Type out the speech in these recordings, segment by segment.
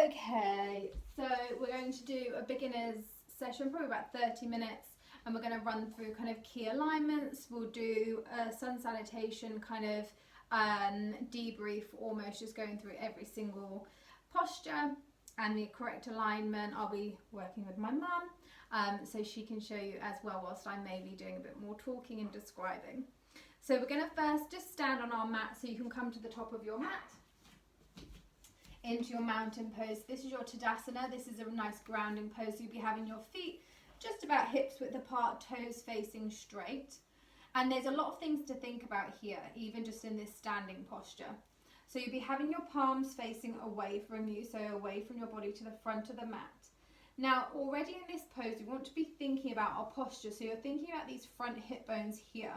Okay, so we're going to do a beginner's session, probably about 30 minutes, and we're going to run through kind of key alignments. We'll do a sun salutation kind of debrief, almost just going through every single posture and the correct alignment. I'll be working with my mum, so she can show you as well, whilst I may be doing a bit more talking and describing. So we're going to first just stand on our mat, so you can come to the top of your mat into your mountain pose. This is your Tadasana. This is a nice grounding pose. You'll be having your feet just about hips width apart, toes facing straight. And there's a lot of things to think about here, even just in this standing posture. So you'll be having your palms facing away from you, so away from your body to the front of the mat. Now, already in this pose, we want to be thinking about our posture. So you're thinking about these front hip bones here.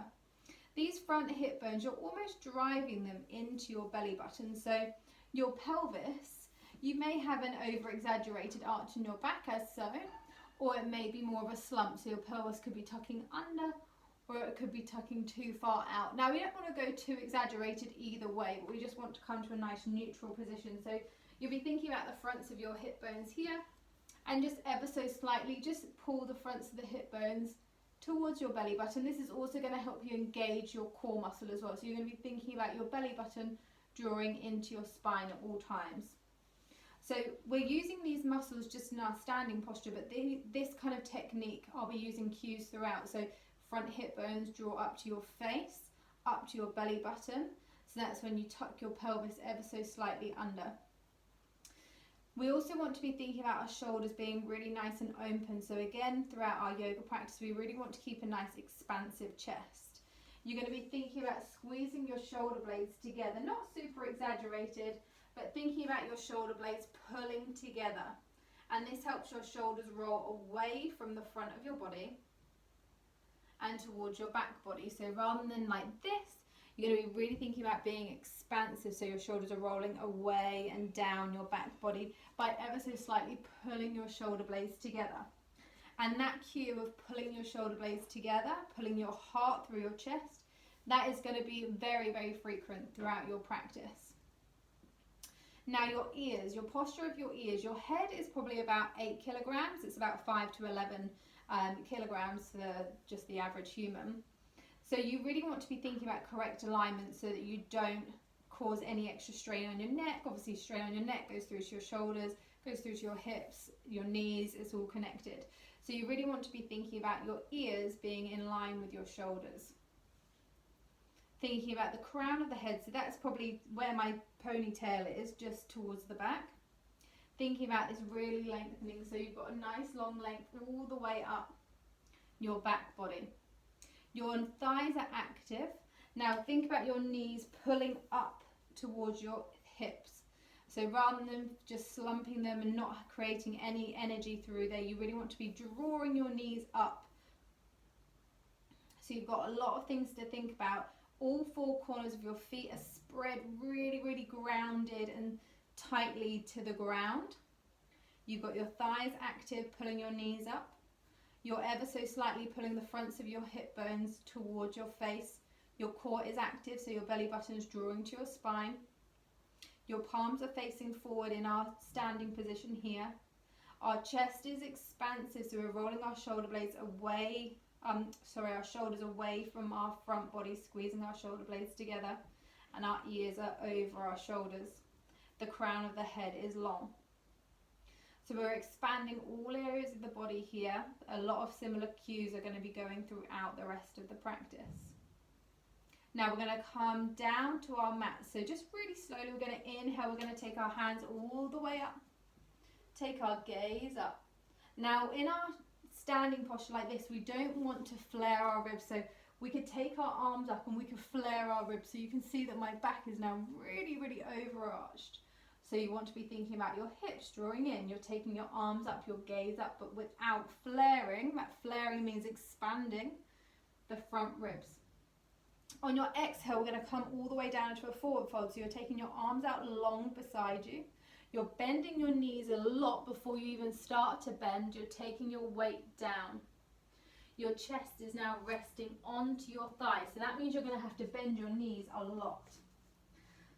These front hip bones, you're almost driving them into your belly button. So your pelvis, you may have an over-exaggerated arch in your back as so, or it may be more of a slump, so your pelvis could be tucking under, or it could be tucking too far out. Now, we don't want to go too exaggerated either way, but we just want to come to a nice neutral position. So you'll be thinking about the fronts of your hip bones here, and just ever so slightly, just pull the fronts of the hip bones towards your belly button. This is also going to help you engage your core muscle as well. So you're going to be thinking about your belly button drawing into your spine at all times. So we're using these muscles just in our standing posture, but this kind of technique, I'll be using cues throughout. So front hip bones draw up to your face, up to your belly button. So that's when you tuck your pelvis ever so slightly under. We also want to be thinking about our shoulders being really nice and open. So again, throughout our yoga practice, we really want to keep a nice expansive chest. You're going to be thinking about squeezing your shoulder blades together, not super exaggerated, but thinking about your shoulder blades pulling together. And this helps your shoulders roll away from the front of your body and towards your back body. So rather than like this, you're going to be really thinking about being expansive, so your shoulders are rolling away and down your back body by ever so slightly pulling your shoulder blades together. And that cue of pulling your shoulder blades together, pulling your heart through your chest, that is going to be very, very frequent throughout your practice. Now your ears, your posture of your ears, your head is probably about 8 kilograms. It's about 5 to 11 kilograms for just the average human. So you really want to be thinking about correct alignment so that you don't cause any extra strain on your neck. Obviously, strain on your neck goes through to your shoulders, goes through to your hips, your knees, it's all connected. So you really want to be thinking about your ears being in line with your shoulders. Thinking about the crown of the head, so that's probably where my ponytail is, just towards the back. Thinking about this really lengthening, so you've got a nice long length all the way up your back body. Your thighs are active. Now think about your knees pulling up towards your hips. So rather than just slumping them and not creating any energy through there, you really want to be drawing your knees up. So you've got a lot of things to think about. All 4 corners of your feet are spread really, really grounded and tightly to the ground. You've got your thighs active, pulling your knees up. You're ever so slightly pulling the fronts of your hip bones towards your face. Your core is active, so your belly button is drawing to your spine. Your palms are facing forward in our standing position here. Our chest is expansive, so we're rolling our shoulder blades away, our shoulders away from our front body, squeezing our shoulder blades together, and our ears are over our shoulders. The crown of the head is long. So we're expanding all areas of the body here. A lot of similar cues are going to be going throughout the rest of the practice. Now we're going to come down to our mat. So just really slowly, we're going to inhale. We're going to take our hands all the way up. Take our gaze up. Now in our standing posture like this, we don't want to flare our ribs. So we could take our arms up and we could flare our ribs. So you can see that my back is now really, really overarched. So you want to be thinking about your hips drawing in. You're taking your arms up, your gaze up, but without flaring. That flaring means expanding the front ribs. On your exhale, we're going to come all the way down into a forward fold. So you're taking your arms out long beside you. You're bending your knees a lot before you even start to bend. You're taking your weight down. Your chest is now resting onto your thighs. So that means you're going to have to bend your knees a lot.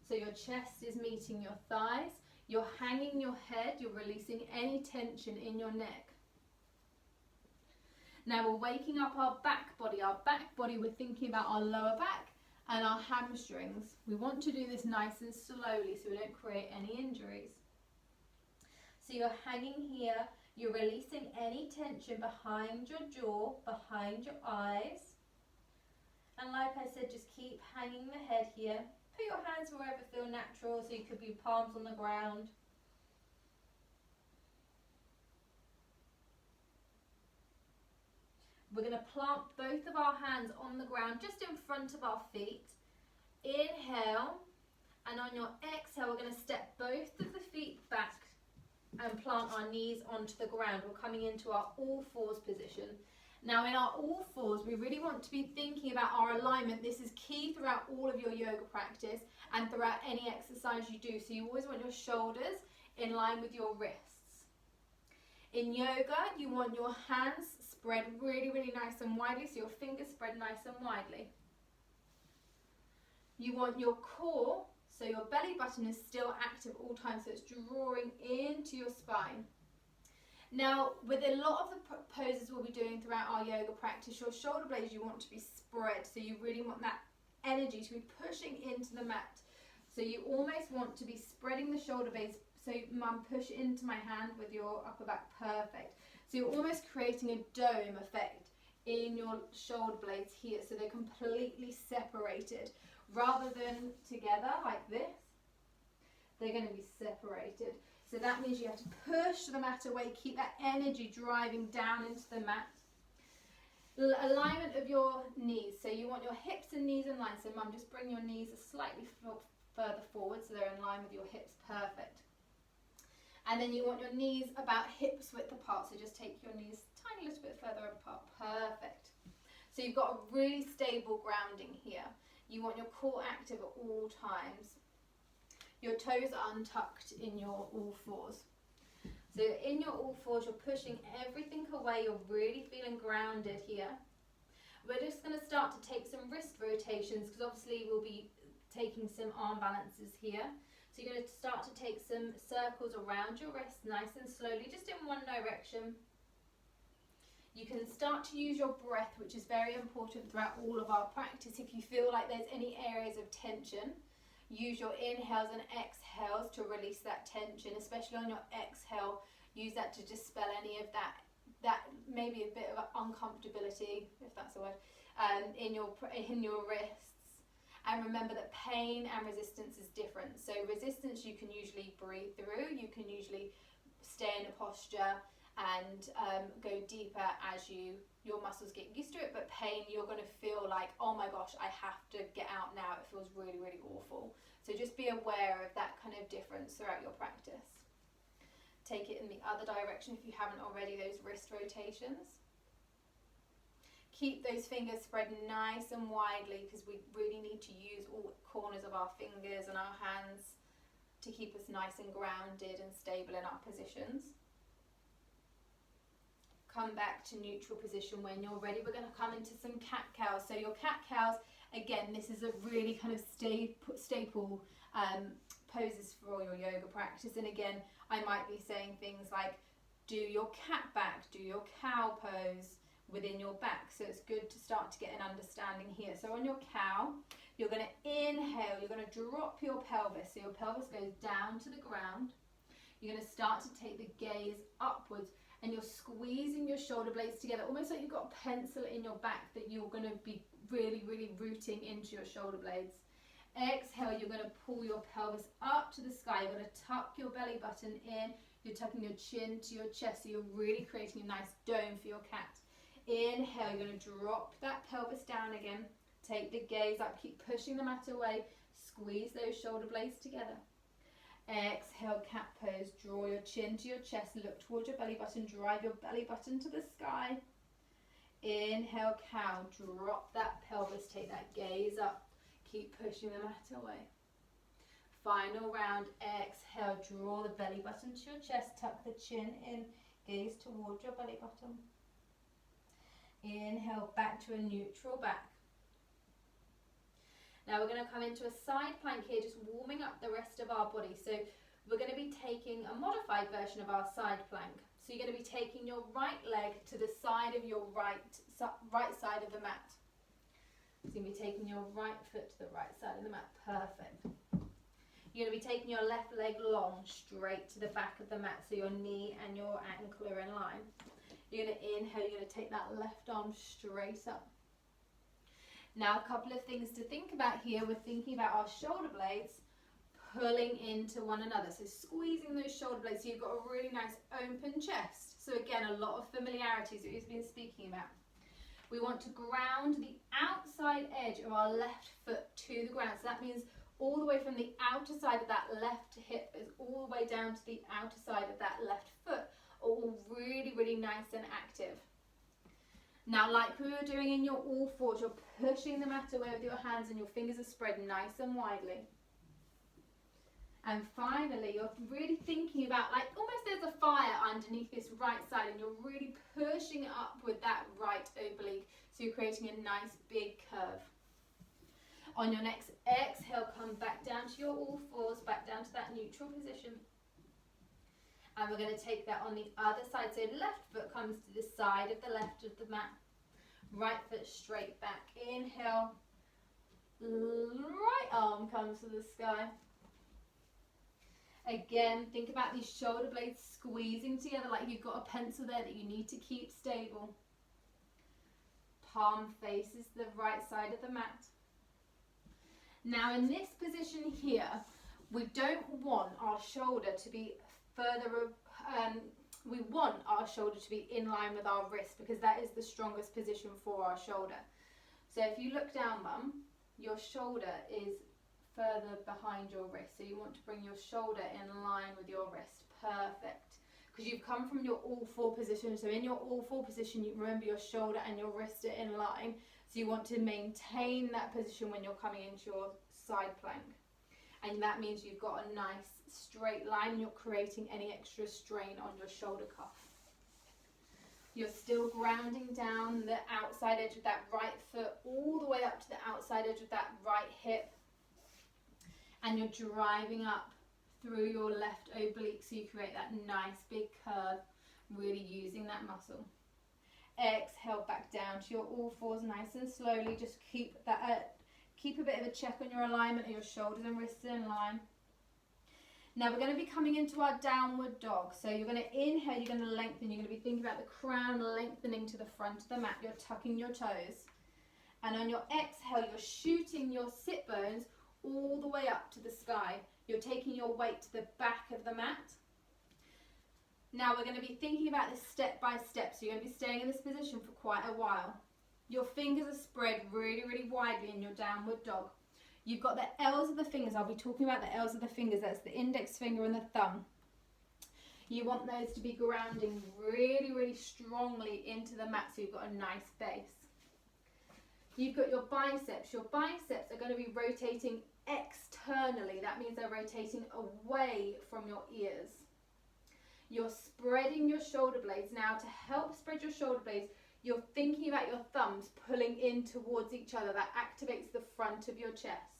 So your chest is meeting your thighs. You're hanging your head, you're releasing any tension in your neck. Now we're waking up our back body. Our back body, we're thinking about our lower back and our hamstrings. We want to do this nice and slowly so we don't create any injuries. So you're hanging here, you're releasing any tension behind your jaw, behind your eyes. And like I said, just keep hanging the head here. Put your hands wherever feel natural, so you could be palms on the ground. We're going to plant both of our hands on the ground just in front of our feet. Inhale, and on your exhale, we're going to step both of the feet back and plant our knees onto the ground. We're coming into our all fours position. Now in our all fours, we really want to be thinking about our alignment. This is key throughout all of your yoga practice and throughout any exercise you do. So you always want your shoulders in line with your wrists. In yoga, you want your hands spread really, really nice and widely, so your fingers spread nice and widely. You want your core, so your belly button is still active all times, so it's drawing into your spine. Now, with a lot of the poses we'll be doing throughout our yoga practice, your shoulder blades you want to be spread, so you really want that energy to be pushing into the mat. So you almost want to be spreading the shoulder blades, so mum, push into my hand with your upper back, perfect. So you're almost creating a dome effect in your shoulder blades here, so they're completely separated. Rather than together like this, they're going to be separated. So that means you have to push the mat away, keep that energy driving down into the mat. Alignment of your knees. So you want your hips and knees in line. So mum, just bring your knees slightly further forward so they're in line with your hips, perfect. And then you want your knees about hips width apart. So just take your knees a tiny little bit further apart, perfect. So you've got a really stable grounding here. You want your core active at all times. Your toes are untucked in your all fours. So in your all fours, you're pushing everything away. You're really feeling grounded here. We're just going to start to take some wrist rotations because obviously we'll be taking some arm balances here. So you're going to start to take some circles around your wrists nice and slowly, just in one direction. You can start to use your breath, which is very important throughout all of our practice. If you feel like there's any areas of tension, use your inhales and exhales to release that tension, especially on your exhale. Use that to dispel any of that maybe a bit of uncomfortability, if that's a word, in your wrists. And remember that pain and resistance is different. So resistance you can usually breathe through, you can usually stay in a posture and go deeper as your muscles get used to it, but pain, you're going to feel like, oh my gosh, I have to get out now, it feels really, really awful. So just be aware of that kind of difference throughout your practice. Take it in the other direction if you haven't already, those wrist rotations. Keep those fingers spread nice and widely because we really need to use all corners of our fingers and our hands to keep us nice and grounded and stable in our positions. Come back to neutral position when you're ready. We're going to come into some cat-cows. So your cat-cows, again, this is a really kind of staple poses for your yoga practice. And again, I might be saying things like, do your cat back, do your cow pose within your back. So it's good to start to get an understanding here. So on your cow, you're going to inhale, you're going to drop your pelvis. So your pelvis goes down to the ground. You're going to start to take the gaze upwards. And you're squeezing your shoulder blades together, almost like you've got a pencil in your back that you're going to be really, really rooting into your shoulder blades. Exhale, you're going to pull your pelvis up to the sky. You're going to tuck your belly button in. You're tucking your chin to your chest, so you're really creating a nice dome for your cat. Inhale, you're going to drop that pelvis down again. Take the gaze up, keep pushing the mat away. Squeeze those shoulder blades together. Exhale, cat pose, draw your chin to your chest, look towards your belly button, drive your belly button to the sky. Inhale, cow, drop that pelvis, take that gaze up, keep pushing the mat away. Final round, exhale, draw the belly button to your chest, tuck the chin in, gaze towards your belly button. Inhale, back to a neutral back. Now we're going to come into a side plank here, just warming up the rest of our body. So we're going to be taking a modified version of our side plank. So you're going to be taking your right leg to the side of your right side of the mat. So you're going to be taking your right foot to the right side of the mat. Perfect. You're going to be taking your left leg long, straight to the back of the mat, so your knee and your ankle are in line. You're going to inhale, you're going to take that left arm straight up. Now, a couple of things to think about here. We're thinking about our shoulder blades pulling into one another, so squeezing those shoulder blades so you've got a really nice open chest. So again, a lot of familiarities that we've been speaking about. We want to ground the outside edge of our left foot to the ground, so that means all the way from the outer side of that left hip is all the way down to the outer side of that left foot, all really, really nice and active. Now, like we were doing in your all fours, you're pushing the mat away with your hands and your fingers are spread nice and widely. And finally, you're really thinking about, like, almost there's a fire underneath this right side, and you're really pushing it up with that right oblique, so you're creating a nice big curve. On your next exhale, come back down to your all fours, back down to that neutral position. And we're going to take that on the other side. So left foot comes to the side of the left of the mat. Right foot straight back. Inhale. Right arm comes to the sky. Again, think about these shoulder blades squeezing together like you've got a pencil there that you need to keep stable. Palm faces the right side of the mat. Now in this position here, we don't want our shoulder to be further, we want our shoulder to be in line with our wrist, because that is the strongest position for our shoulder. So if you look down, Mum, your shoulder is further behind your wrist. So you want to bring your shoulder in line with your wrist. Perfect. Because you've come from your all four position. So in your all four position, you remember your shoulder and your wrist are in line. So you want to maintain that position when you're coming into your side plank. And that means you've got a nice straight line and you're creating any extra strain on your shoulder cuff. You're still grounding down the outside edge of that right foot all the way up to the outside edge of that right hip. And you're driving up through your left oblique so you create that nice big curve, really using that muscle. Exhale back down to your all fours nice and slowly. Just keep a bit of a check on your alignment of your shoulders and wrists in line. Now we're going to be coming into our downward dog. So you're going to inhale, you're going to lengthen, you're going to be thinking about the crown lengthening to the front of the mat. You're tucking your toes. And on your exhale, you're shooting your sit bones all the way up to the sky. You're taking your weight to the back of the mat. Now we're going to be thinking about this step by step. So you're going to be staying in this position for quite a while. Your fingers are spread really, really widely in your downward dog. You've got the L's of the fingers. I'll be talking about the L's of the fingers. That's the index finger and the thumb. You want those to be grounding really, really strongly into the mat so you've got a nice base. You've got your biceps. Your biceps are going to be rotating externally. That means they're rotating away from your ears. You're spreading your shoulder blades. Now to help spread your shoulder blades, you're thinking about your thumbs pulling in towards each other. That activates the front of your chest.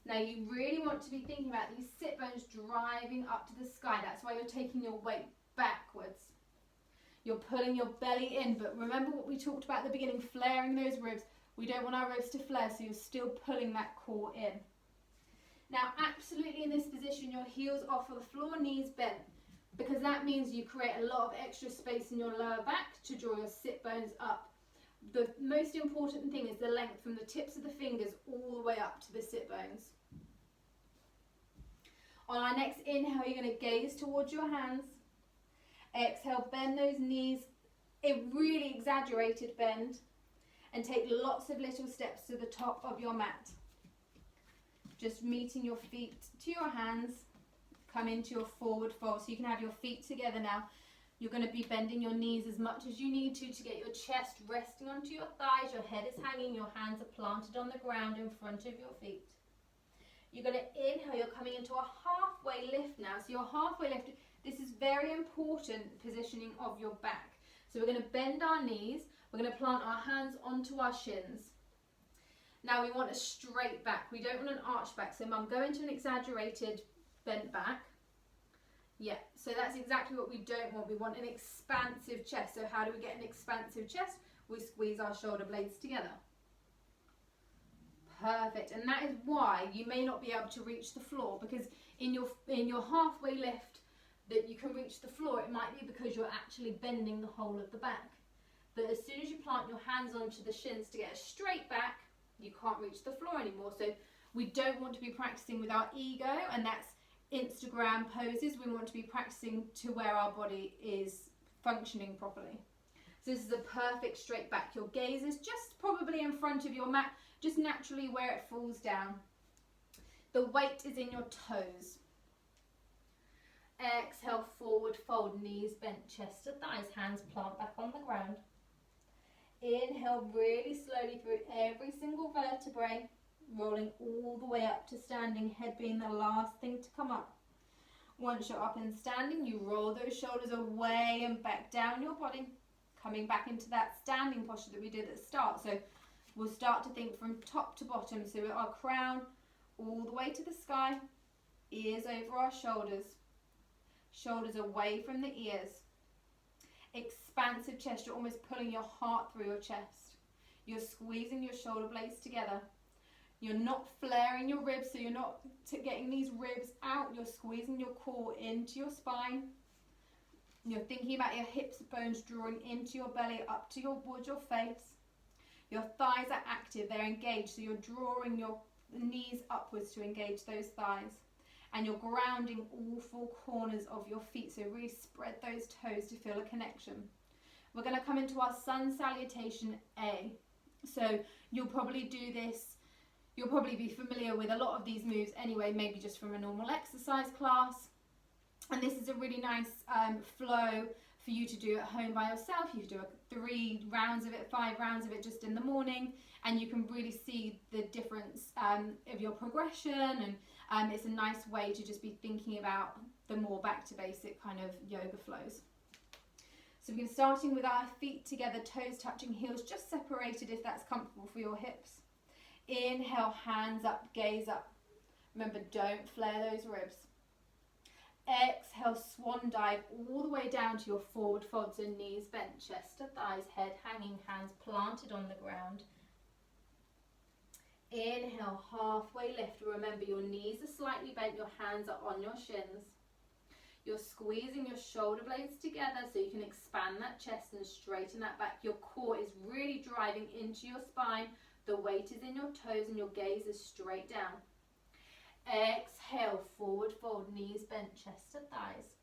Now you really want to be thinking about these sit bones driving up to the sky. That's why you're taking your weight backwards. You're pulling your belly in, but remember what we talked about at the beginning, flaring those ribs. We don't want our ribs to flare, so you're still pulling that core in. Now, absolutely in this position, your heels off of the floor, knees bent, because that means you create a lot of extra space in your lower back to draw your sit bones up. The most important thing is the length from the tips of the fingers all the way up to the sit bones. On our next inhale, you're going to gaze towards your hands. Exhale, bend those knees, a really exaggerated bend, and take lots of little steps to the top of your mat. Just meeting your feet to your hands, come into your forward fold so you can have your feet together now. You're going to be bending your knees as much as you need to get your chest resting onto your thighs, your head is hanging, your hands are planted on the ground in front of your feet. You're going to inhale, you're coming into a halfway lift now. So you're halfway lifted. This is very important positioning of your back. So we're going to bend our knees, we're going to plant our hands onto our shins. Now we want a straight back, we don't want an arch back. So Mum, go into an exaggerated bent back. Yeah, so that's exactly what we don't want. We want an expansive chest. So how do we get an expansive chest? We squeeze our shoulder blades together. Perfect. And that is why you may not be able to reach the floor, because in your halfway lift that you can reach the floor, it might be because you're actually bending the whole of the back. But as soon as you plant your hands onto the shins to get a straight back, you can't reach the floor anymore. So we don't want to be practicing with our ego, and that's Instagram poses. We want to be practicing to where our body is functioning properly. So this is a perfect straight back. Your gaze is just probably in front of your mat, just naturally where it falls down. The weight is in your toes. Exhale, forward fold, knees bent, chest to thighs, hands plant back on the ground. Inhale really slowly through every single vertebrae, rolling all the way up to standing, head being the last thing to come up. Once you're up and standing, you roll those shoulders away and back down your body, coming back into that standing posture that we did at the start. So we'll start to think from top to bottom. So our crown all the way to the sky, ears over our shoulders, shoulders away from the ears. Expansive chest, you're almost pulling your heart through your chest. You're squeezing your shoulder blades together. You're not flaring your ribs, so you're not getting these ribs out. You're squeezing your core into your spine. You're thinking about your hips, bones drawing into your belly, up towards your face. Your thighs are active, they're engaged, so you're drawing your knees upwards to engage those thighs. And you're grounding all four corners of your feet, so really spread those toes to feel a connection. We're going to come into our Sun Salutation A. So you'll probably do this, you'll probably be familiar with a lot of these moves anyway, maybe just from a normal exercise class. And this is a really nice flow for you to do at home by yourself. You do 3 rounds of it, 5 rounds of it just in the morning, and you can really see the difference of your progression, and it's a nice way to just be thinking about the more back to basic kind of yoga flows. So we're starting with our feet together, toes touching heels, just separated if that's comfortable for your hips. Inhale, hands up, gaze up. Remember, don't flare those ribs. Exhale, swan dive all the way down to your forward fold, so knees bent, chest to thighs, head hanging, hands planted on the ground. Inhale, halfway lift. Remember, your knees are slightly bent, your hands are on your shins. You're squeezing your shoulder blades together so you can expand that chest and straighten that back. Your core is really driving into your spine. The weight is in your toes and your gaze is straight down. Exhale, forward fold, knees bent, chest to thighs.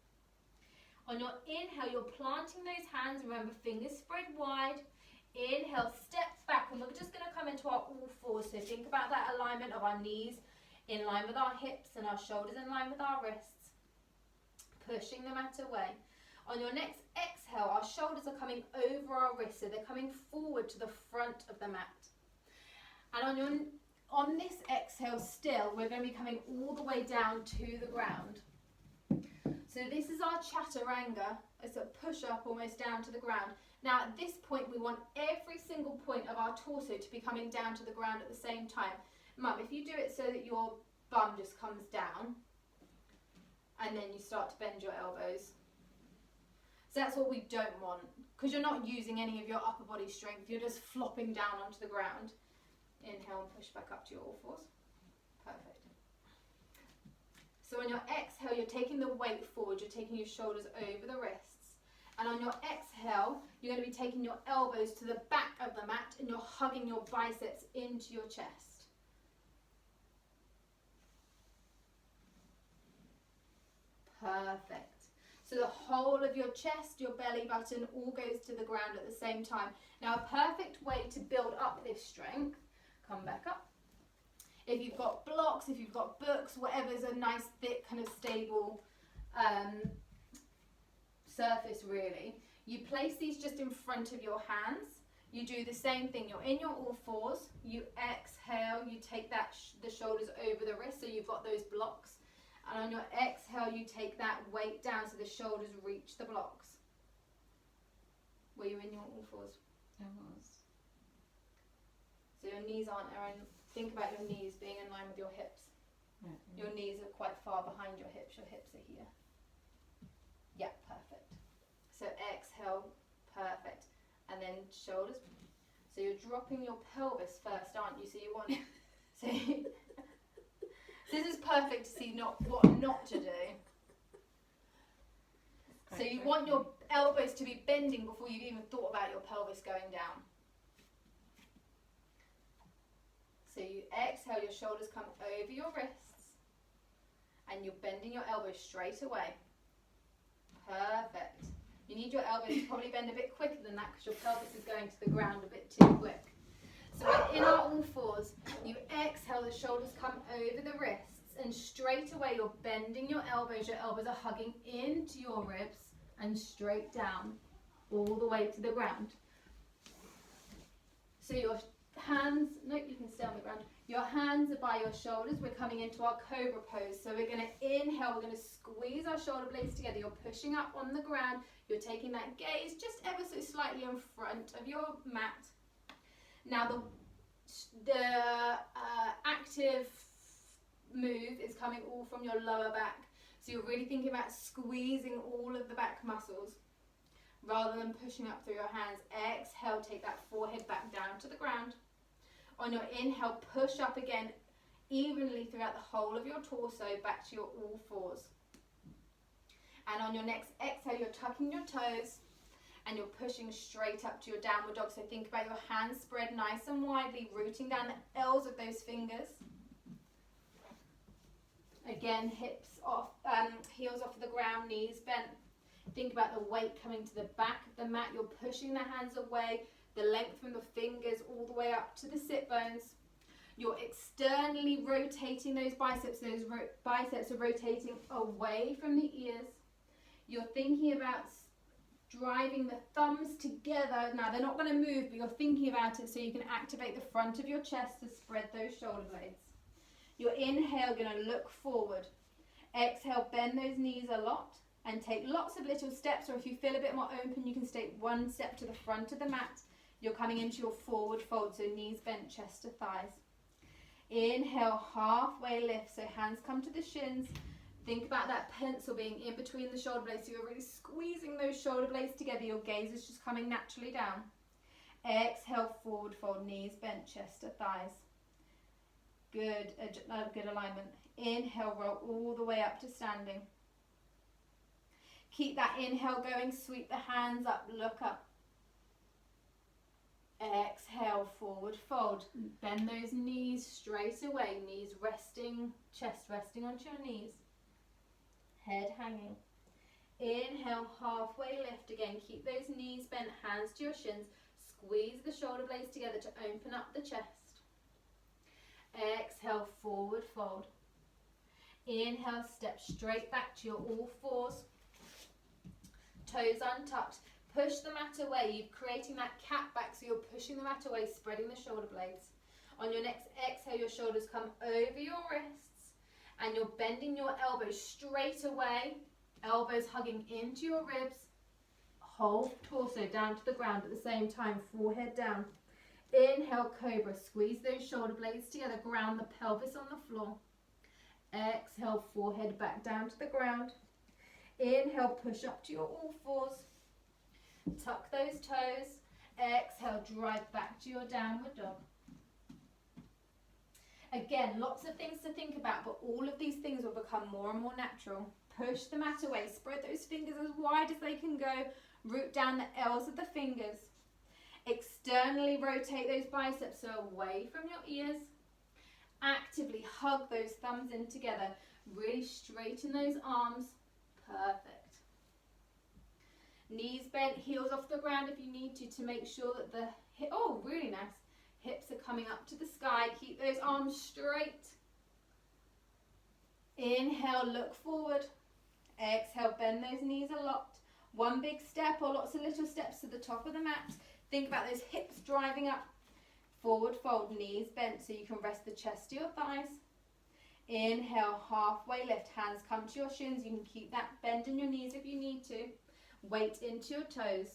On your inhale, you're planting those hands. Remember, fingers spread wide. Inhale, step back, and we're just going to come into our all fours. So think about that alignment of our knees in line with our hips and our shoulders in line with our wrists. Pushing the mat away. On your next exhale, our shoulders are coming over our wrists, so they're coming forward to the front of the mat. And on this exhale still, we're going to be coming all the way down to the ground. So this is our chaturanga. It's a push up almost down to the ground. Now at this point, we want every single point of our torso to be coming down to the ground at the same time. Mum, if you do it so that your bum just comes down, and then you start to bend your elbows. So that's what we don't want, because you're not using any of your upper body strength. You're just flopping down onto the ground. Inhale and push back up to your all fours. Perfect. So on your exhale, you're taking the weight forward. You're taking your shoulders over the wrists. And on your exhale, you're going to be taking your elbows to the back of the mat and you're hugging your biceps into your chest. Perfect. So the whole of your chest, your belly button, all goes to the ground at the same time. Now a perfect way to build up this strength, come back up. If you've got blocks, if you've got books, whatever's a nice thick kind of stable surface really, you place these just in front of your hands. You do the same thing. You're in your all fours. You exhale, you take that the shoulders over the wrist, so you've got those blocks. And on your exhale, you take that weight down so the shoulders reach the blocks. Were you in your all fours? I was. So your knees aren't, Erin. Think about your knees being in line with your hips. Your knees are quite far behind your hips are here. Yeah, perfect. So exhale, perfect. And then shoulders. So you're dropping your pelvis first, aren't you? So you want, so this is perfect to see what not to do. So you want your elbows to be bending before you've even thought about your pelvis going down. So you exhale, your shoulders come over your wrists, and you're bending your elbows straight away. Perfect. You need your elbows to probably bend a bit quicker than that because your pelvis is going to the ground a bit too quick. So we're in our all fours. You exhale, the shoulders come over the wrists, and straight away you're bending your elbows. Your elbows are hugging into your ribs and straight down, all the way to the ground. So your hands, nope, you can stay on the ground. Your hands are by your shoulders. We're coming into our cobra pose. So we're going to inhale, we're going to squeeze our shoulder blades together. You're pushing up on the ground. You're taking that gaze just ever so slightly in front of your mat. Now the active move is coming all from your lower back. So you're really thinking about squeezing all of the back muscles rather than pushing up through your hands. Exhale, take that forehead back down to the ground. On your inhale, push up again evenly throughout the whole of your torso back to your all fours. And on your next exhale, you're tucking your toes and you're pushing straight up to your downward dog. So think about your hands spread nice and widely, rooting down the L's of those fingers. Again, hips off, heels off the ground, knees bent. Think about the weight coming to the back of the mat. You're pushing the hands away, the length from the fingers all the way up to the sit bones. You're externally rotating those biceps. Those biceps are rotating away from the ears. You're thinking about driving the thumbs together. Now, they're not going to move, but you're thinking about it so you can activate the front of your chest to spread those shoulder blades. Your inhale, going to look forward. Exhale, bend those knees a lot and take lots of little steps, or if you feel a bit more open, you can take one step to the front of the mat. You're coming into your forward fold, so knees bent, chest to thighs. Inhale, halfway lift, so hands come to the shins. Think about that pencil being in between the shoulder blades, so you're really squeezing those shoulder blades together. Your gaze is just coming naturally down. Exhale, forward fold, knees bent, chest to thighs. Good alignment. Inhale, roll all the way up to standing. Keep that inhale going, sweep the hands up, look up. Exhale, forward fold. Bend those knees straight away, knees resting, chest resting onto your knees. Head hanging. Inhale, halfway lift again. Keep those knees bent, hands to your shins. Squeeze the shoulder blades together to open up the chest. Exhale, forward fold. Inhale, step straight back to your all fours. Toes untucked. Push the mat away. You're creating that cat back, so you're pushing the mat away, spreading the shoulder blades. On your next exhale, your shoulders come over your wrists and you're bending your elbows straight away. Elbows hugging into your ribs. Whole torso down to the ground at the same time, forehead down. Inhale, cobra. Squeeze those shoulder blades together. Ground the pelvis on the floor. Exhale, forehead back down to the ground. Inhale, push up to your all fours. Tuck those toes. Exhale, drive back to your downward dog. Again, lots of things to think about, but all of these things will become more and more natural. Push the mat away. Spread those fingers as wide as they can go. Root down the L's of the fingers. Externally rotate those biceps so away from your ears. Actively hug those thumbs in together. Really straighten those arms. Perfect. Knees bent, heels off the ground if you need to make sure that the really nice. Hips are coming up to the sky. Keep those arms straight. Inhale, look forward. Exhale, bend those knees a lot. One big step or lots of little steps to the top of the mat. Think about those hips driving up. Forward fold, knees bent so you can rest the chest to your thighs. Inhale, halfway lift, hands come to your shins. You can keep that bend in your knees if you need to. Weight into your toes.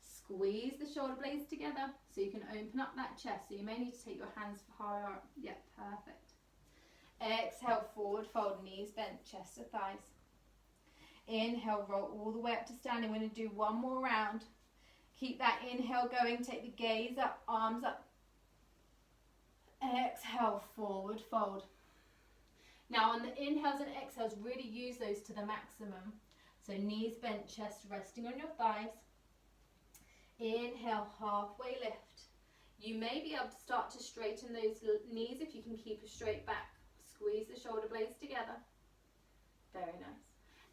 Squeeze the shoulder blades together so you can open up that chest. So you may need to take your hands higher up. Yep, perfect. Exhale, forward fold, knees bent, chest to thighs. Inhale, roll all the way up to standing. We're going to do one more round. Keep that inhale going, take the gaze up, arms up. Exhale, forward fold. Now on the inhales and exhales, really use those to the maximum. So knees bent, chest resting on your thighs. Inhale, halfway lift. You may be able to start to straighten those knees if you can keep a straight back. Squeeze the shoulder blades together. Very nice.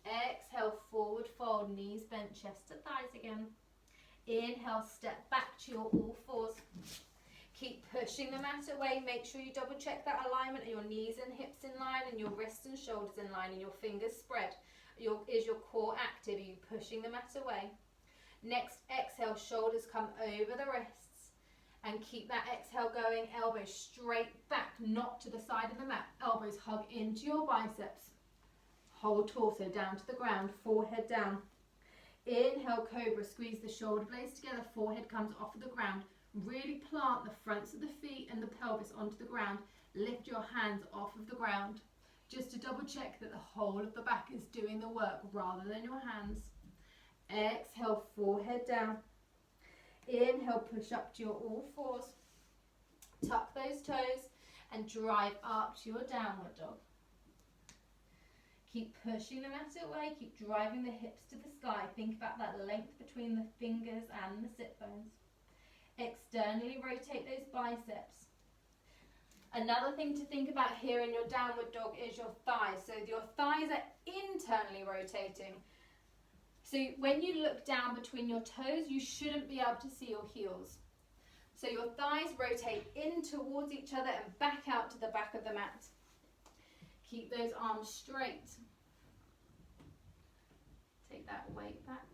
Exhale, forward fold, knees bent, chest to thighs again. Inhale, step back to your all fours. Keep pushing the mat away. Make sure you double check that alignment. Are your knees and hips in line and your wrists and shoulders in line and your fingers spread? Is your core active? Are you pushing the mat away? Next exhale, shoulders come over the wrists. And keep that exhale going. Elbows straight back, not to the side of the mat. Elbows hug into your biceps. Whole torso down to the ground, forehead down. Inhale, cobra, squeeze the shoulder blades together, forehead comes off of the ground. Really plant the fronts of the feet and the pelvis onto the ground. Lift your hands off of the ground. Just to double check that the whole of the back is doing the work rather than your hands. Exhale, forehead down. Inhale, push up to your all fours. Tuck those toes and drive up to your downward dog. Keep pushing the mat away. Keep driving the hips to the sky. Think about that length between the fingers and the sit bones. Externally rotate those biceps. Another thing to think about here in your downward dog is your thighs. So your thighs are internally rotating. So when you look down between your toes, you shouldn't be able to see your heels. So your thighs rotate in towards each other and back out to the back of the mat. Keep those arms straight. Take that weight back.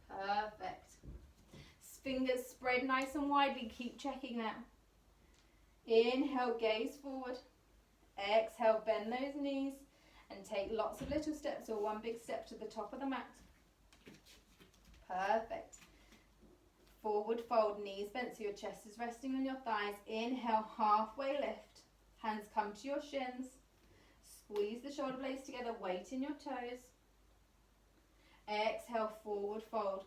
Perfect. Fingers spread nice and widely. Keep checking that. Inhale, gaze forward. Exhale, bend those knees and take lots of little steps or one big step to the top of the mat. Perfect. Forward fold, knees bent so your chest is resting on your thighs. Inhale, halfway lift. Hands come to your shins. Squeeze the shoulder blades together, weight in your toes. Exhale, forward fold.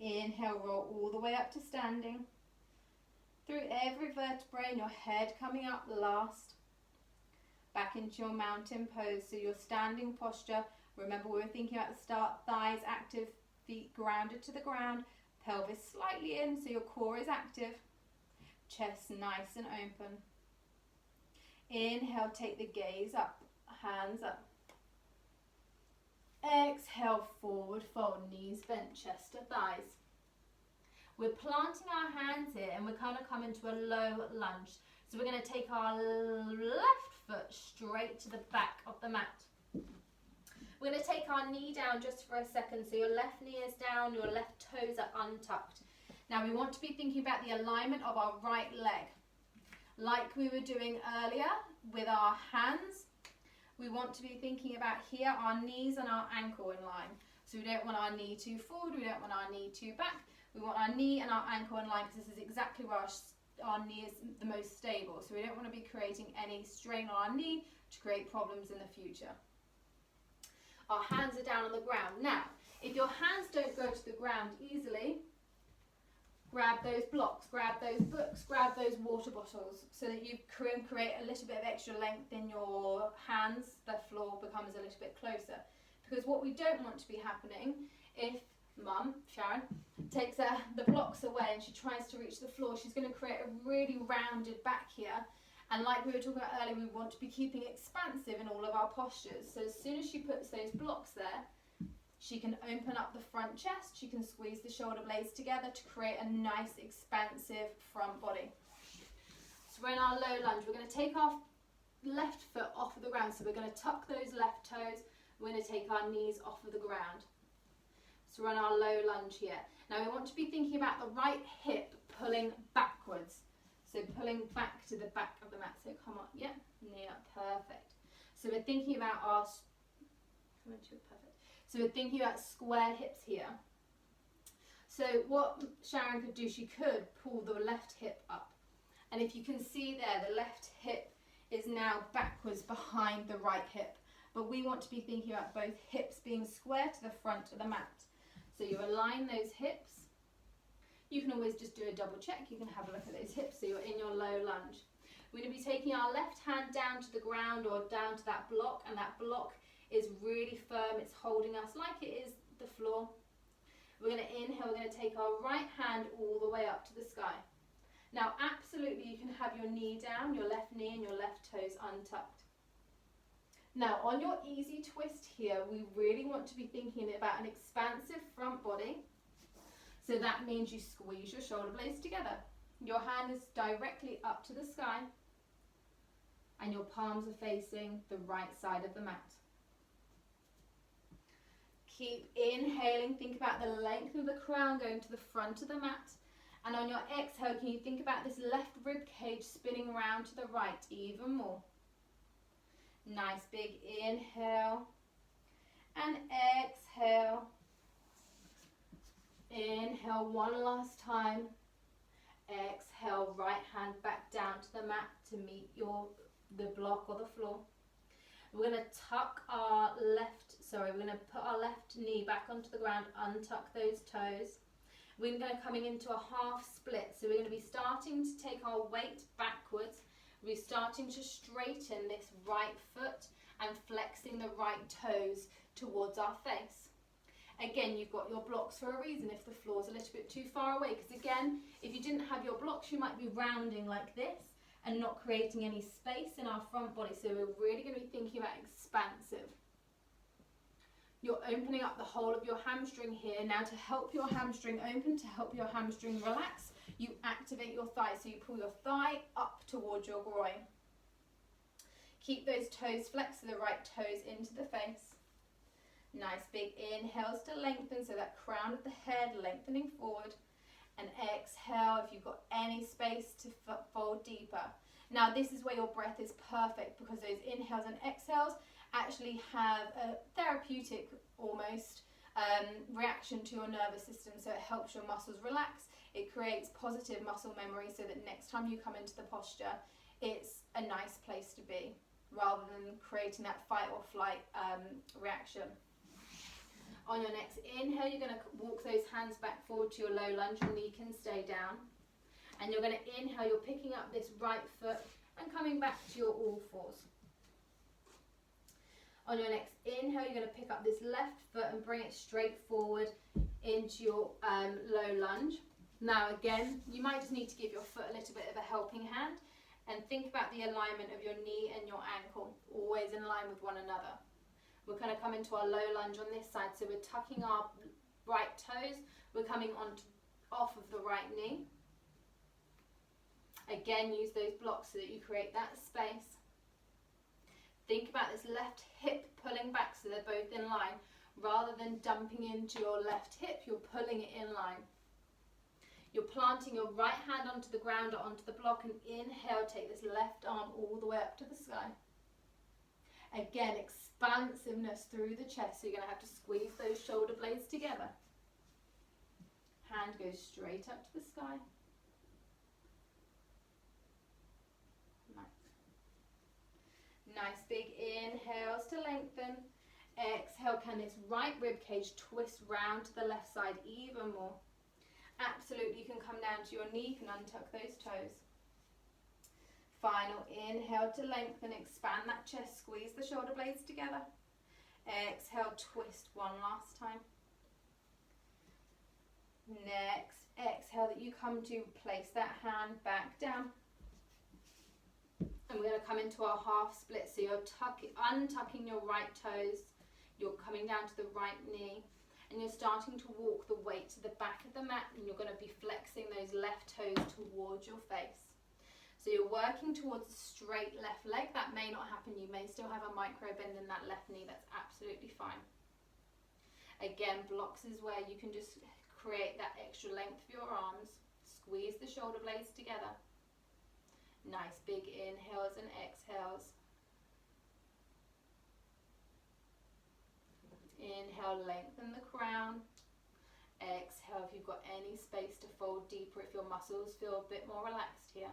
Inhale, roll all the way up to standing. Through every vertebrae and your head coming up last. Back into your mountain pose. So your standing posture. Remember we were thinking at the start, thighs active, feet grounded to the ground. Pelvis slightly in so your core is active. Chest nice and open. Inhale, take the gaze up, hands up. Exhale, forward fold, knees bent, chest to thighs. We're planting our hands here and we're kind of coming to a low lunge. So we're going to take our left foot straight to the back of the mat. We're going to take our knee down just for a second. So your left knee is down, your left toes are untucked. Now we want to be thinking about the alignment of our right leg. Like we were doing earlier with our hands, we want to be thinking about here our knees and our ankle in line. So we don't want our knee too forward, we don't want our knee too back. We want our knee and our ankle in line because this is exactly where our knee is the most stable. So we don't want to be creating any strain on our knee to create problems in the future. Our hands are down on the ground. Now, if your hands don't go to the ground easily, grab those blocks, grab those books, grab those water bottles so that you can create a little bit of extra length in your hands. The floor becomes a little bit closer. Because what we don't want to be happening, if Mum, Sharon, takes the blocks away and she tries to reach the floor, she's going to create a really rounded back here. And like we were talking about earlier, we want to be keeping expansive in all of our postures. So as soon as she puts those blocks there, she can open up the front chest, she can squeeze the shoulder blades together to create a nice expansive front body. So we're in our low lunge. We're going to take our left foot off of the ground. So we're going to tuck those left toes. We're going to take our knees off of the ground. So we're in our low lunge here. Now we want to be thinking about the right hip pulling backwards. So pulling back to the back of the mat. So come on, yeah, knee up, perfect. So we're thinking about our, perfect. So we're thinking about square hips here. So what Sharon could do, she could pull the left hip up. And if you can see there, the left hip is now backwards behind the right hip. But we want to be thinking about both hips being square to the front of the mat. So you align those hips. You can always just do a double check. You can have a look at those hips so you're in your low lunge. We're going to be taking our left hand down to the ground or down to that block, and that block is really firm. It's holding us like it is the floor. We're going to inhale. We're going to take our right hand all the way up to the sky. Now, absolutely, you can have your knee down, your left knee and your left toes untucked. Now, on your easy twist here, we really want to be thinking about an expansive front body. So that means you squeeze your shoulder blades together. Your hand is directly up to the sky, and your palms are facing the right side of the mat. Keep inhaling. Think about the length of the crown going to the front of the mat. And on your exhale, can you think about this left rib cage spinning around to the right even more? Nice big inhale and exhale. Inhale one last time. Exhale, right hand back down to the mat to meet the block or the floor. We're going to we're going to put our left knee back onto the ground, untuck those toes. We're going to coming into a half split. So we're going to be starting to take our weight backwards. We're starting to straighten this right foot and flexing the right toes towards our face. Again, you've got your blocks for a reason if the floor's a little bit too far away, because again, if you didn't have your blocks, you might be rounding like this and not creating any space in our front body. So we're really going to be thinking about expansive. You're opening up the whole of your hamstring here. Now, to help your hamstring open, to help your hamstring relax, you activate your thigh. So you pull your thigh up towards your groin. Keep those toes flexed, so the right toes into the face. Nice big inhales to lengthen, so that crown of the head lengthening forward. And exhale if you've got any space to fold deeper. Now, this is where your breath is perfect, because those inhales and exhales actually have a therapeutic almost reaction to your nervous system. So it helps your muscles relax. It creates positive muscle memory so that next time you come into the posture, it's a nice place to be, rather than creating that fight or flight reaction. On your next inhale, you're going to walk those hands back forward to your low lunge. Your knee can stay down. And you're going to inhale, you're picking up this right foot and coming back to your all fours. On your next inhale, you're going to pick up this left foot and bring it straight forward into your low lunge. Now again, you might just need to give your foot a little bit of a helping hand and think about the alignment of your knee and your ankle, always in line with one another. We're going to come into our low lunge on this side, so we're tucking our right toes, we're coming off of the right knee. Again, use those blocks so that you create that space. Think about this left hip pulling back so they're both in line. Rather than dumping into your left hip, you're pulling it in line. You're planting your right hand onto the ground or onto the block, and inhale, take this left arm all the way up to the sky. Again, expansiveness through the chest, so you're going to have to squeeze those shoulder blades together. Hand goes straight up to the sky. Nice big inhales to lengthen. Exhale, can this right rib cage twist round to the left side even more. Absolutely, you can come down to your knee, you can untuck those toes. Final inhale to lengthen, expand that chest, squeeze the shoulder blades together. Exhale, twist one last time. Next, exhale that you come to, place that hand back down. And we're going to come into our half split, so you're untucking your right toes, you're coming down to the right knee, and you're starting to walk the weight to the back of the mat, and you're going to be flexing those left toes towards your face. So you're working towards a straight left leg. That may not happen. You may still have a micro bend in that left knee. That's absolutely fine. Again, blocks is where you can just create that extra length for your arms. Squeeze the shoulder blades together. Nice big inhales and exhales. Inhale, lengthen the crown. Exhale if you've got any space to fold deeper, if your muscles feel a bit more relaxed here.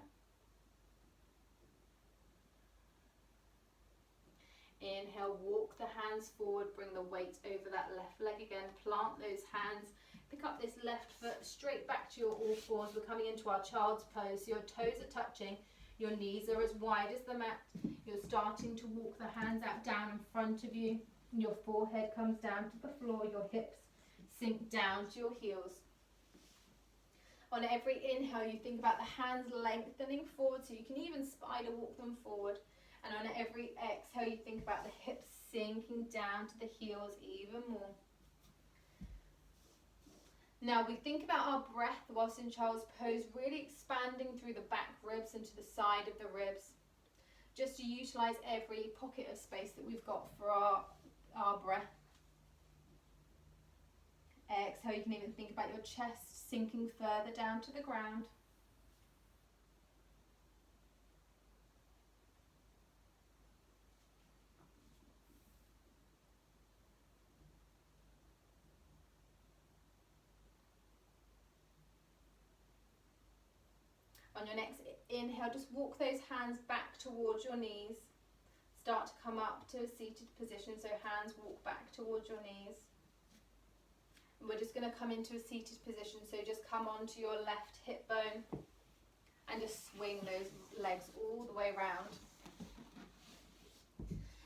Inhale, walk the hands forward, bring the weight over that left leg again, plant those hands, pick up this left foot straight back to your all fours. We're coming into our child's pose, so your toes are touching, your knees are as wide as the mat. You're starting to walk the hands out down in front of you, your forehead comes down to the floor, your hips sink down to your heels. On every inhale, you think about the hands lengthening forward, so you can even spider walk them forward. And on every exhale, you think about the hips sinking down to the heels even more. Now we think about our breath whilst in child's pose, really expanding through the back ribs and to the side of the ribs, just to utilize every pocket of space that we've got for our breath. Exhale, you can even think about your chest sinking further down to the ground. On your next inhale, just walk those hands back towards your knees. Start to come up to a seated position, so hands walk back towards your knees. And we're just going to come into a seated position, so just come onto your left hip bone and just swing those legs all the way around.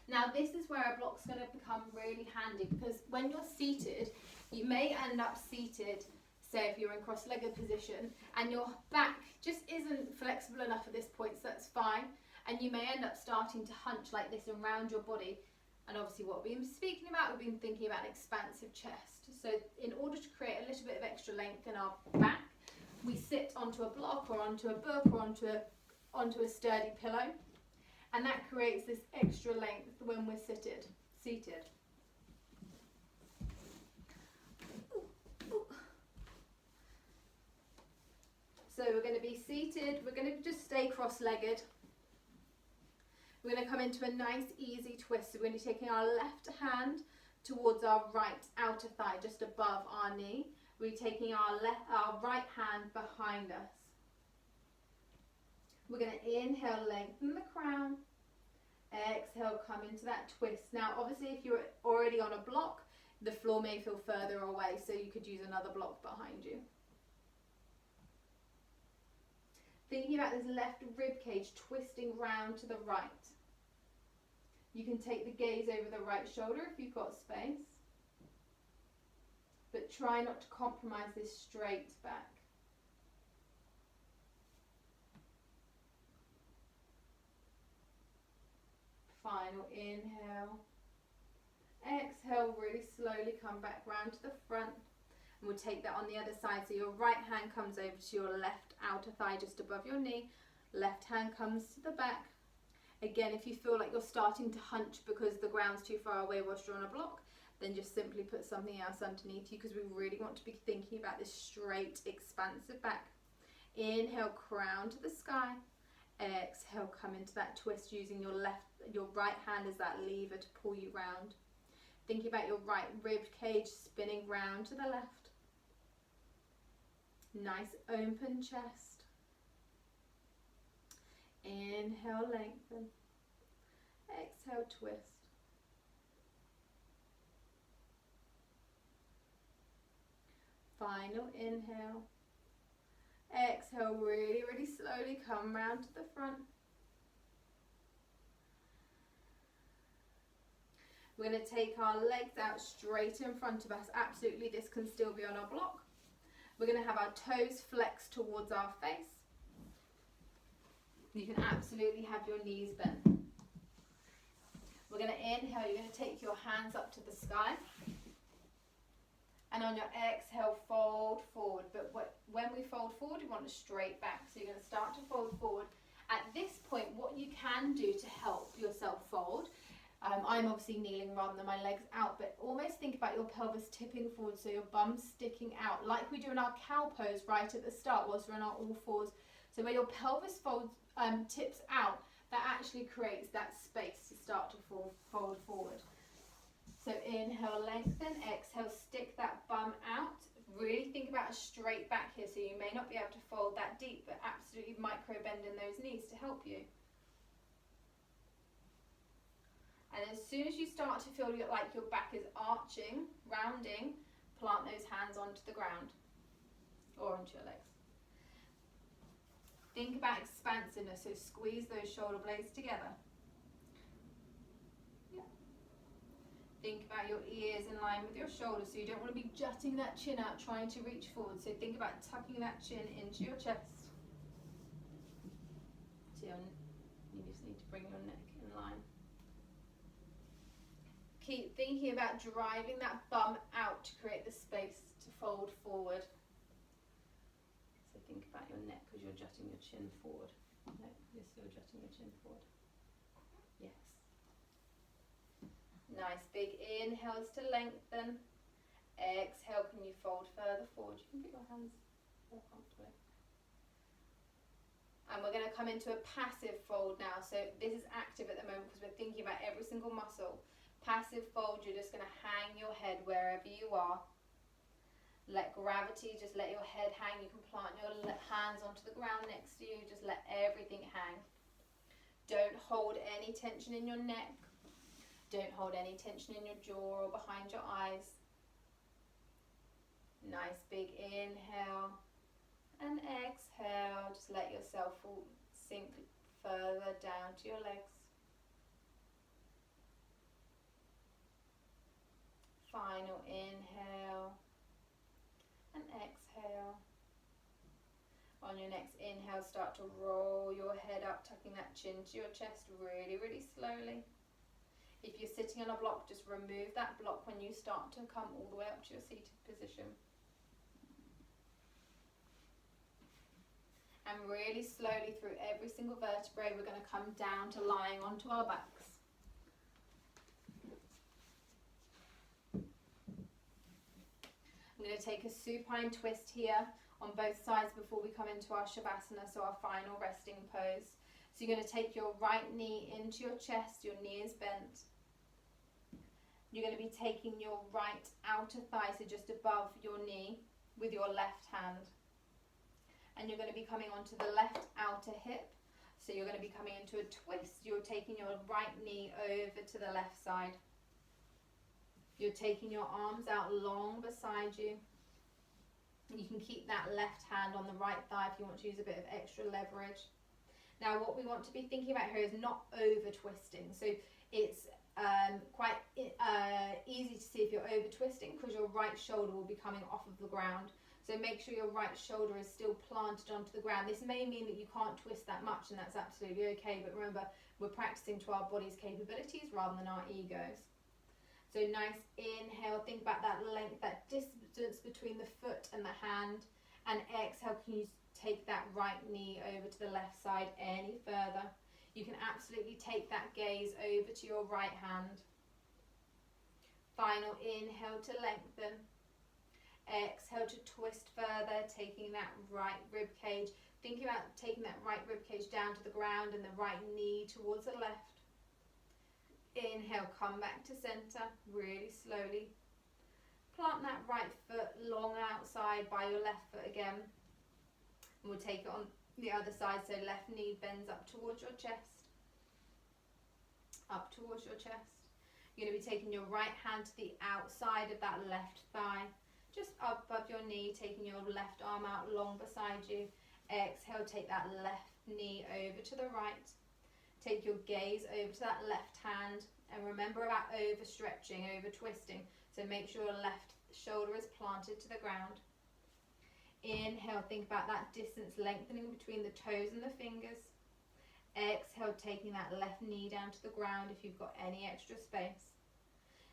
Now this is where a block's going to become really handy, because when you're seated, you may end up seated, say if you're in cross-legged position, and your back just isn't flexible enough at this point, so that's fine, and you may end up starting to hunch like this around your body. And obviously what we've been speaking about, we've been thinking about an expansive chest. So in order to create a little bit of extra length in our back, we sit onto a block or onto a book or onto a sturdy pillow, and that creates this extra length when we're seated. So we're going to be seated, we're going to just stay cross-legged. We're going to come into a nice easy twist. So we're going to be taking our left hand towards our right outer thigh, just above our knee. We're taking our right hand behind us. We're going to inhale, lengthen the crown. Exhale, come into that twist. Now obviously if you're already on a block, the floor may feel further away, so you could use another block behind you. Thinking about this left rib cage twisting round to the right. You can take the gaze over the right shoulder if you've got space, but try not to compromise this straight back. Final inhale. Exhale, really slowly come back round to the front. And we'll take that on the other side. So your right hand comes over to your left outer thigh just above your knee. Left hand comes to the back. Again, if you feel like you're starting to hunch because the ground's too far away whilst you're on a block, then just simply put something else underneath you, because we really want to be thinking about this straight, expansive back. Inhale, crown to the sky. Exhale, come into that twist using your right hand as that lever to pull you round. Thinking about your right rib cage spinning round to the left. Nice open chest. Inhale, lengthen. Exhale, twist. Final inhale. Exhale, really, really slowly come round to the front. We're going to take our legs out straight in front of us. Absolutely, this can still be on our block. We're going to have our toes flexed towards our face. You can absolutely have your knees bent. We're going to inhale, you're going to take your hands up to the sky. And on your exhale, fold forward. But when we fold forward, we want to straight back. So you're going to start to fold forward. At this point, what you can do to help yourself fold, I'm obviously kneeling rather than my legs out, but almost think about your pelvis tipping forward, so your bum's sticking out, like we do in our cow pose right at the start whilst we're in our all fours. So where your pelvis tips out, that actually creates that space to start to fold forward. So inhale, lengthen, exhale, stick that bum out. Really think about a straight back here, so you may not be able to fold that deep, but absolutely micro bend in those knees to help you. And as soon as you start to feel like your back is arching, rounding, plant those hands onto the ground or onto your legs. Think about expansiveness, so squeeze those shoulder blades together. Yeah. Think about your ears in line with your shoulders, so you don't want to be jutting that chin out, trying to reach forward. So think about tucking that chin into your chest. So you just need to bring your neck in line. Keep thinking about driving that bum out to create the space to fold forward. So think about your neck because you're jutting your chin forward. No, you're still jutting your chin forward. Yes. Nice big inhales to lengthen. Exhale, can you fold further forward? You can put your hands more comfortably. And we're going to come into a passive fold now. So this is active at the moment because we're thinking about every single muscle. Passive fold, you're just going to hang your head wherever you are. Let gravity, just let your head hang. You can plant your hands onto the ground next to you. Just let everything hang. Don't hold any tension in your neck. Don't hold any tension in your jaw or behind your eyes. Nice big inhale and exhale. Just let yourself sink further down to your legs. Final inhale and exhale. On your next inhale, start to roll your head up, tucking that chin to your chest really, really slowly. If you're sitting on a block, just remove that block when you start to come all the way up to your seated position. And really slowly through every single vertebrae, we're going to come down to lying onto our backs. I'm going to take a supine twist here on both sides before we come into our Shavasana, so our final resting pose. So you're going to take your right knee into your chest, your knee is bent. You're going to be taking your right outer thigh, so just above your knee, with your left hand. And you're going to be coming onto the left outer hip, so you're going to be coming into a twist. You're taking your right knee over to the left side. You're taking your arms out long beside you. You can keep that left hand on the right thigh if you want to use a bit of extra leverage. Now what we want to be thinking about here is not over twisting. So it's quite easy to see if you're over twisting because your right shoulder will be coming off of the ground. So make sure your right shoulder is still planted onto the ground. This may mean that you can't twist that much, and that's absolutely okay. But remember, we're practicing to our body's capabilities rather than our egos. So nice inhale, think about that length, that distance between the foot and the hand. And exhale, can you take that right knee over to the left side any further? You can absolutely take that gaze over to your right hand. Final inhale to lengthen. Exhale to twist further, taking that right rib cage. Think about taking that right rib cage down to the ground and the right knee towards the left. Inhale, come back to center, really slowly. Plant that right foot long outside by your left foot again. And we'll take it on the other side, so left knee bends up towards your chest. Up towards your chest. You're going to be taking your right hand to the outside of that left thigh. Just up above your knee, taking your left arm out long beside you. Exhale, take that left knee over to the right. Take your gaze over to that left hand. And remember about overstretching, over twisting. So make sure your left shoulder is planted to the ground. Inhale, think about that distance lengthening between the toes and the fingers. Exhale, taking that left knee down to the ground if you've got any extra space.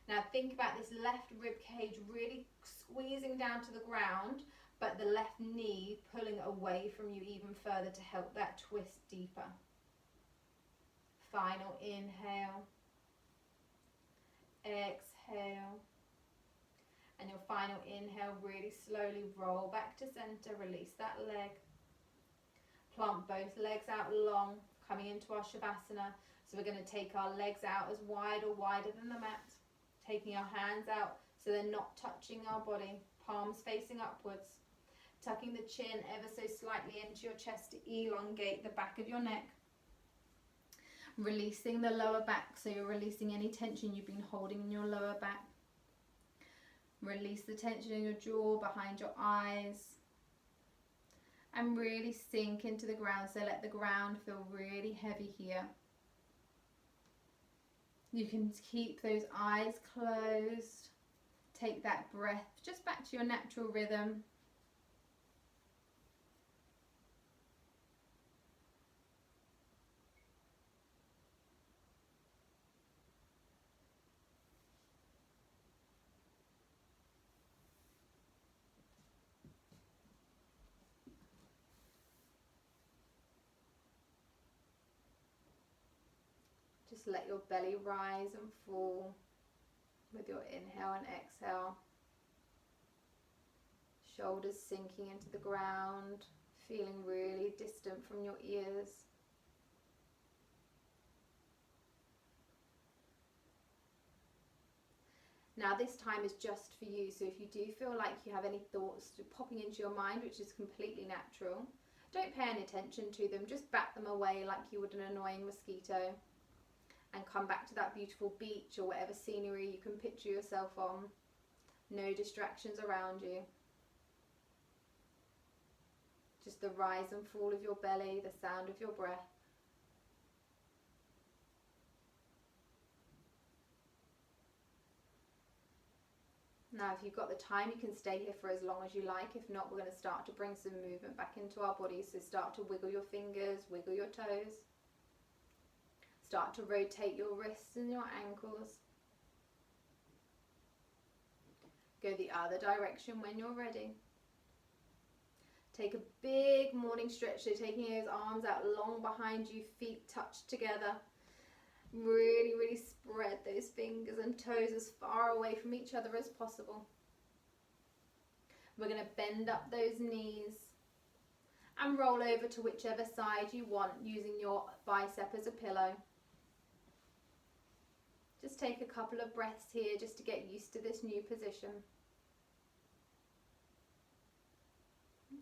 Now think about this left rib cage really squeezing down to the ground, but the left knee pulling away from you even further to help that twist deeper. Final inhale. Exhale. And your final inhale, really slowly roll back to center, release that leg. Plant both legs out long, coming into our Shavasana. So we're going to take our legs out as wide or wider than the mat. Taking our hands out so they're not touching our body, palms facing upwards. Tucking the chin ever so slightly into your chest to elongate the back of your neck. Releasing the lower back, so you're releasing any tension you've been holding in your lower back. Release the tension in your jaw, behind your eyes. And really sink into the ground, so let the ground feel really heavy here. You can keep those eyes closed. Take that breath just back to your natural rhythm. Just let your belly rise and fall with your inhale and exhale. Shoulders sinking into the ground, feeling really distant from your ears. Now this time is just for you, so if you do feel like you have any thoughts popping into your mind, which is completely natural, don't pay any attention to them, just bat them away like you would an annoying mosquito. And come back to that beautiful beach or whatever scenery you can picture yourself on. No distractions around you. Just the rise and fall of your belly, the sound of your breath. Now if you've got the time, you can stay here for as long as you like. If not, we're going to start to bring some movement back into our bodies. So start to wiggle your fingers, wiggle your toes. Start to rotate your wrists and your ankles. Go the other direction when you're ready. Take a big morning stretch, so taking those arms out long behind you, feet touched together. Really, really spread those fingers and toes as far away from each other as possible. We're going to bend up those knees and roll over to whichever side you want, using your bicep as a pillow. Just take a couple of breaths here just to get used to this new position.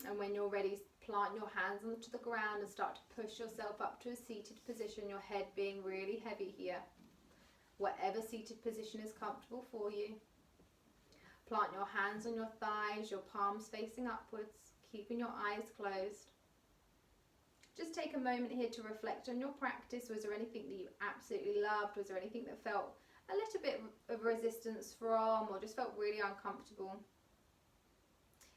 And when you're ready, plant your hands onto the ground and start to push yourself up to a seated position, your head being really heavy here. Whatever seated position is comfortable for you. Plant your hands on your thighs, your palms facing upwards, keeping your eyes closed. Just take a moment here to reflect on your practice. Was there anything that you absolutely loved? Was there anything that felt a little bit of resistance from, or just felt really uncomfortable?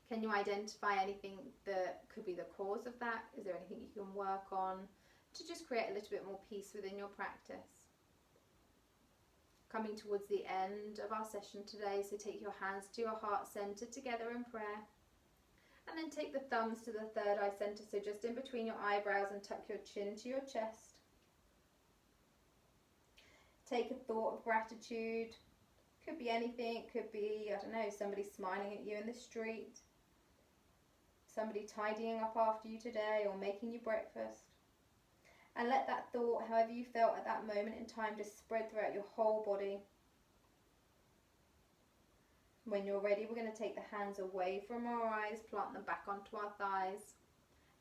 Can you identify anything that could be the cause of that? Is there anything you can work on to just create a little bit more peace within your practice? Coming towards the end of our session today, so take your hands to your heart center together in prayer. And then take the thumbs to the third eye center, so just in between your eyebrows, and tuck your chin to your chest. Take a thought of gratitude. Could be anything. It could be, I don't know, somebody smiling at you in the street. Somebody tidying up after you today, or making you breakfast. And let that thought, however you felt at that moment in time, just spread throughout your whole body. When you're ready, we're going to take the hands away from our eyes, plant them back onto our thighs.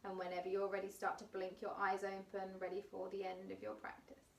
And whenever you're ready, start to blink your eyes open, ready for the end of your practice.